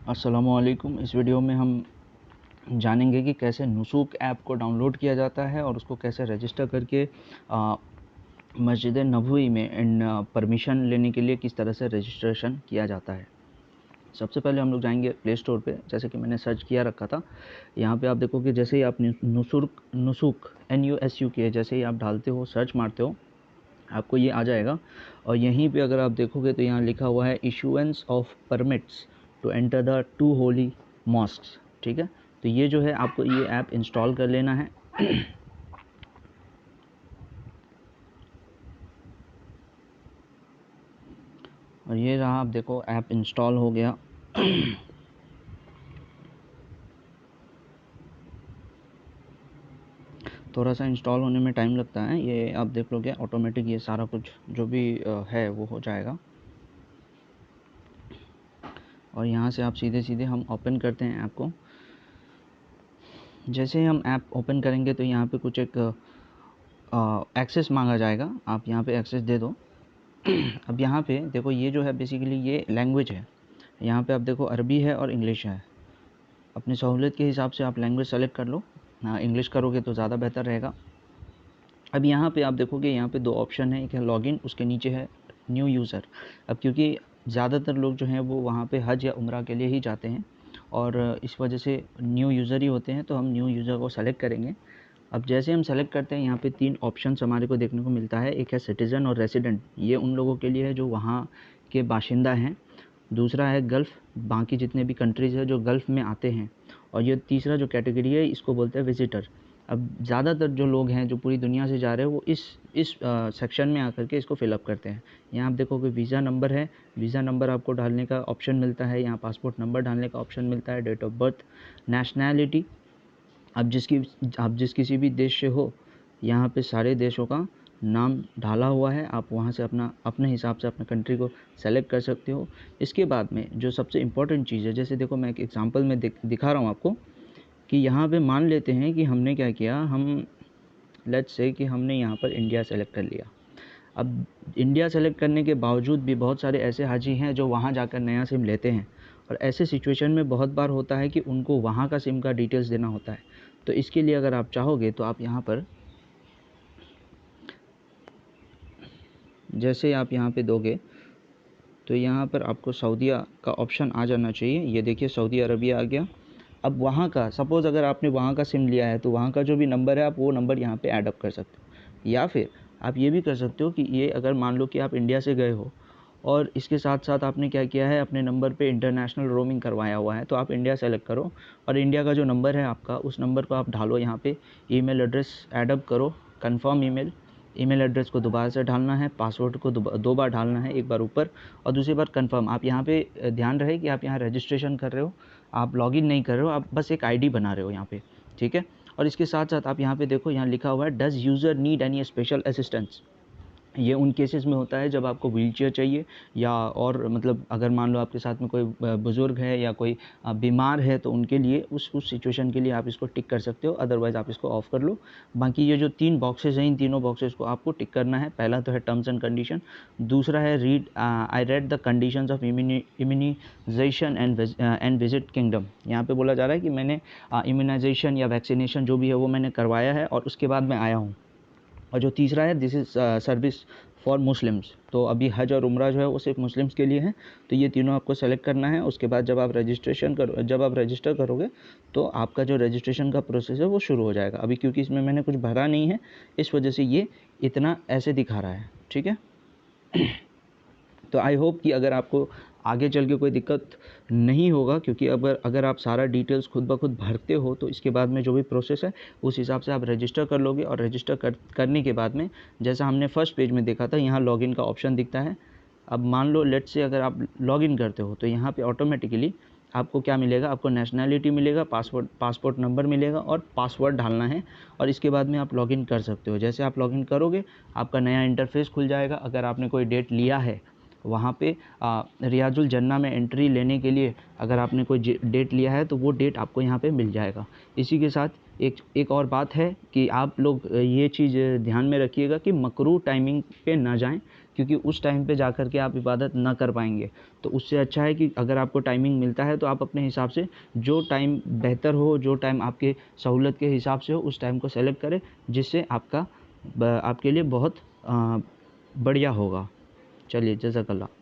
अस्सलामुअलैकुम। इस वीडियो में हम जानेंगे कि कैसे नुसूक ऐप को डाउनलोड किया जाता है और उसको कैसे रजिस्टर करके मस्जिद नबवी में परमिशन लेने के लिए किस तरह से रजिस्ट्रेशन किया जाता है। सबसे पहले हम लोग जाएंगे प्ले स्टोर पे, जैसे कि मैंने सर्च किया रखा था। यहाँ पे आप देखोगे जैसे ही आप नुसूक NUSUK जैसे ही आप डालते हो, सर्च मारते हो, आपको ये आ जाएगा। और यहीं पे अगर आप देखोगे तो यहाँ लिखा हुआ है issuance of permits to enter the two holy mosques. ठीक है, तो ये जो है आपको ये ऐप इंस्टॉल कर लेना है। और ये रहा, आप देखो ऐप इंस्टॉल हो गया। थोड़ा सा इंस्टॉल होने में टाइम लगता है, ये आप देख लोगे ऑटोमेटिक ये सारा कुछ जो भी है वो हो जाएगा। और यहाँ से आप सीधे हम ओपन करते हैं ऐप को। जैसे ही हम ऐप ओपन करेंगे तो यहाँ पे कुछ एक एक्सेस मांगा जाएगा, आप यहाँ पे एक्सेस दे दो। अब यहाँ पे देखो ये जो है बेसिकली ये लैंग्वेज है। यहाँ पे आप देखो अरबी है और इंग्लिश है। अपनी सहूलियत के हिसाब से आप लैंग्वेज सेलेक्ट कर लो। इंग्लिश करोगे तो ज़्यादा बेहतर रहेगा। अब यहाँ पे आप देखोगे यहाँ पे दो ऑप्शन है, एक है लॉगिन, उसके नीचे है न्यू यूज़र। अब क्योंकि ज़्यादातर लोग जो हैं वो वहाँ पे हज या उम्रा के लिए ही जाते हैं और इस वजह से न्यू यूज़र ही होते हैं, तो हम न्यू यूज़र को सेलेक्ट करेंगे। अब जैसे हम सेलेक्ट करते हैं यहाँ पे 3 ऑप्शंस हमारे को देखने को मिलता है। एक है सिटीज़न और रेसिडेंट, ये उन लोगों के लिए है जो वहाँ के बाशिंदा हैं। दूसरा है गल्फ़, बाकी जितने भी कंट्रीज़ है जो गल्फ़ में आते हैं। और ये तीसरा जो कैटेगरी है इसको बोलते हैं विज़िटर। अब ज़्यादातर जो लोग हैं जो पूरी दुनिया से जा रहे हैं वो इस सेक्शन में आकर के इसको फिलअप करते हैं। यहाँ आप देखोगे वीज़ा नंबर है, वीज़ा नंबर आपको डालने का ऑप्शन मिलता है। यहाँ पासपोर्ट नंबर डालने का ऑप्शन मिलता है। डेट ऑफ बर्थ, नेशनैलिटी, आप जिस किसी भी देश से हो, यहाँ पे सारे देशों का नाम ढाला हुआ है। आप वहाँ से अपने हिसाब से अपने कंट्री को सेलेक्ट कर सकते हो। इसके बाद में जो सबसे इम्पोर्टेंट चीज़ है, जैसे देखो मैं एक एग्जांपल में दिखा रहा हूँ आपको कि यहाँ पे मान लेते हैं कि हमने क्या किया, हम लेट्स से कि हमने यहाँ पर इंडिया सेलेक्ट कर लिया। अब इंडिया सेलेक्ट करने के बावजूद भी बहुत सारे ऐसे हाजी हैं जो वहाँ जाकर नया सिम लेते हैं और ऐसे सिचुएशन में बहुत बार होता है कि उनको वहाँ का सिम का डिटेल्स देना होता है। तो इसके लिए अगर आप चाहोगे तो आप यहाँ पर जैसे आप यहाँ पे दोगे तो यहाँ पर आपको सऊदीया का ऑप्शन आ जाना चाहिए। ये देखिए सऊदी अरबिया आ गया। अब वहाँ का सपोज़ अगर आपने वहाँ का सिम लिया है तो वहाँ का जो भी नंबर है आप वो नंबर यहाँ पे ऐड अप कर सकते हो। या फिर आप ये भी कर सकते हो कि ये अगर मान लो कि आप इंडिया से गए हो और इसके साथ साथ आपने क्या किया है, अपने नंबर पे इंटरनेशनल रोमिंग करवाया हुआ है, तो आप इंडिया सेलेक्ट करो और इंडिया का जो नंबर है आपका उस नंबर को आप ढालो। यहाँ पे ईमेल एड्रेस ऐड अप करो, कंफर्म ईमेल एड्रेस को दोबारा से ढालना है, पासवर्ड को 2 बार ढालना है, एक बार ऊपर और दूसरी बार कंफर्म। आप यहाँ पे ध्यान रहे कि आप यहाँ रजिस्ट्रेशन कर रहे हो, आप लॉगिन नहीं कर रहे हो, आप बस एक आईडी बना रहे हो यहाँ पे, ठीक है। और इसके साथ साथ आप यहाँ पे देखो, यहाँ लिखा हुआ है does user need any special assistance. ये उन केसेस में होता है जब आपको व्हीलचेयर चाहिए या और मतलब अगर मान लो आपके साथ में कोई बुज़ुर्ग है या कोई बीमार है तो उनके लिए उस सिचुएशन के लिए आप इसको टिक कर सकते हो, अदरवाइज़ आप इसको ऑफ़ कर लो। बाकी ये जो 3 बॉक्सेस हैं, इन तीनों बॉक्सेस को आपको टिक करना है। पहला तो है टर्म्स एंड कंडीशन, दूसरा है I read the conditions of immunization and visit kingdom. यहाँ पे बोला जा रहा है कि मैंने इम्यूनाइजेशन या वैक्सीनेशन जो भी है वो मैंने करवाया है और उसके बाद मैं आया हूँ। और जो तीसरा है this is service for Muslims, तो अभी हज और उम्रा जो है वो सिर्फ मुस्लिम्स के लिए है। तो ये तीनों आपको सेलेक्ट करना है। उसके बाद जब आप रजिस्टर करोगे तो आपका जो रजिस्ट्रेशन का प्रोसेस है वो शुरू हो जाएगा। अभी क्योंकि इसमें मैंने कुछ भरा नहीं है इस वजह से ये इतना ऐसे दिखा रहा है, ठीक है। तो आई होप कि अगर आपको आगे चल के कोई दिक्कत नहीं होगा, क्योंकि अगर आप सारा डिटेल्स खुद ब खुद भरते हो तो इसके बाद में जो भी प्रोसेस है उस हिसाब से आप रजिस्टर कर लोगे। और रजिस्टर करने के बाद में जैसा हमने फर्स्ट पेज में देखा था, यहाँ लॉगिन का ऑप्शन दिखता है। अब मान लो लेट्स से अगर आप लॉगिन करते हो तो यहाँ पे ऑटोमेटिकली आपको क्या मिलेगा, आपको नेशनैलिटी मिलेगा, पासपोर्ट नंबर मिलेगा और पासवर्ड डालना है और इसके बाद में आप लॉगिन कर सकते हो। जैसे आप लॉगिन करोगे आपका नया इंटरफेस खुल जाएगा। अगर आपने कोई डेट लिया है वहाँ पे रियाजुल जन्ना में एंट्री लेने के लिए अगर आपने कोई डेट लिया है तो वो डेट आपको यहाँ पे मिल जाएगा। इसी के साथ एक और बात है कि आप लोग ये चीज़ ध्यान में रखिएगा कि मकरूह टाइमिंग पे ना जाएं। क्योंकि उस टाइम पे जा कर के आप इबादत ना कर पाएंगे। तो उससे अच्छा है कि अगर आपको टाइमिंग मिलता है तो आप अपने हिसाब से जो टाइम बेहतर हो, जो टाइम आपके सहूलत के हिसाब से हो, उस टाइम को सेलेक्ट करें, जिससे आपके लिए बहुत बढ़िया होगा। चलिए, जज़ाकल्लाह।